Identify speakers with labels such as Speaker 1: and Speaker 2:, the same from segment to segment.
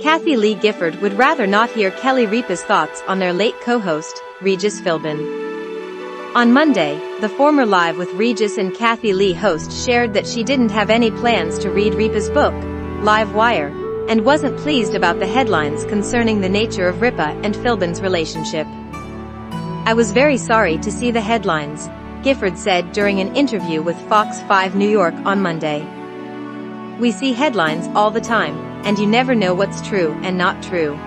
Speaker 1: Kathie Lee Gifford would rather not hear Kelly Ripa's thoughts on their late co-host, Regis Philbin. On Monday, the former Live with Regis and Kathie Lee host shared that she didn't have any plans to read Ripa's book, Live Wire, and wasn't pleased about the headlines concerning the nature of Ripa and Philbin's relationship. "I was very sorry to see the headlines," Gifford said during an interview with Fox 5 New York on Monday. "We see headlines all the time, and you never know what's true and not true.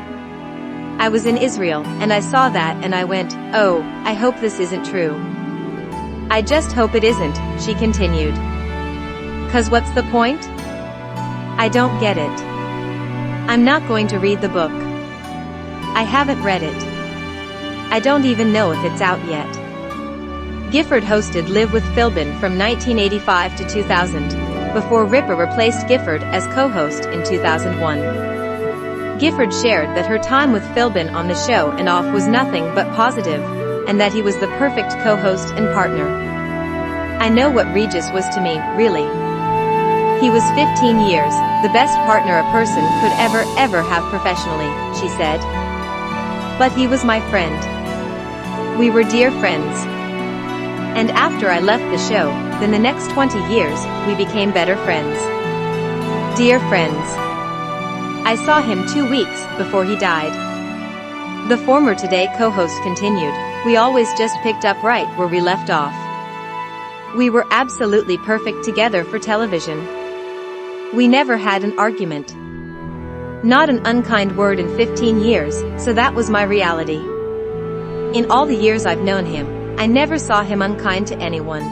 Speaker 1: I was in Israel, and I saw that and I went, oh, I hope this isn't true. I just hope it isn't," she continued. "'Cause what's the point? I don't get it. I'm not going to read the book. I haven't read it. I don't even know if it's out yet." Gifford hosted Live with Philbin from 1985 to 2000, before Ripa replaced Gifford as co-host in 2001. Gifford shared that her time with Philbin on the show and off was nothing but positive, and that he was the perfect co-host and partner. "I know what Regis was to me, really. He was 15 years, the best partner a person could ever have professionally," she said. "But he was my friend. We were dear friends. And after I left the show, then the next 20 years, we became better friends. Dear friends. I saw him 2 weeks before he died." The former Today co-host continued, "We always just picked up right where we left off. We were absolutely perfect together for television. We never had an argument. Not an unkind word in 15 years, so that was my reality. In all the years I've known him, I never saw him unkind to anyone."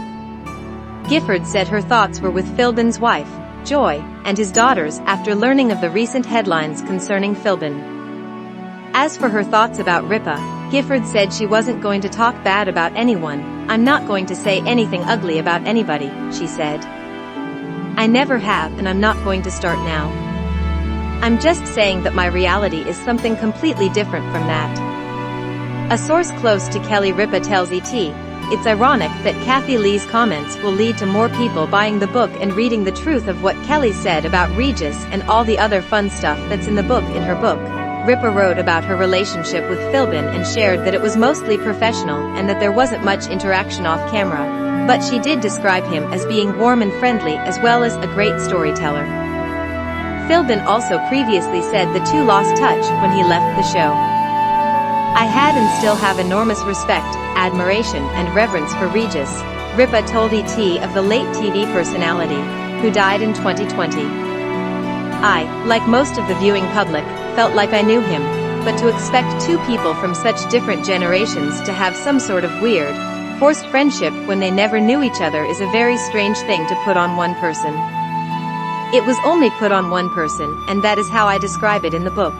Speaker 1: Gifford said her thoughts were with Philbin's wife, Joy, and his daughters after learning of the recent headlines concerning Philbin. As for her thoughts about Ripa, Gifford said she wasn't going to talk bad about anyone. "I'm not going to say anything ugly about anybody," she said. "I never have and I'm not going to start now. I'm just saying that my reality is something completely different from that." A source close to Kelly Ripa tells ET, "It's ironic that Kathie Lee's comments will lead to more people buying the book and reading the truth of what Kelly said about Regis and all the other fun stuff that's in the book." In her book, Ripa wrote about her relationship with Philbin and shared that it was mostly professional and that there wasn't much interaction off camera, but she did describe him as being warm and friendly as well as a great storyteller. Philbin also previously said the two lost touch when he left the show. "I had and still have enormous respect, admiration and reverence for Regis," Ripa told ET of the late TV personality, who died in 2020. "I, like most of the viewing public, felt like I knew him, but to expect two people from such different generations to have some sort of weird, forced friendship when they never knew each other is a very strange thing to put on one person. It was only put on one person, and that is how I describe it in the book."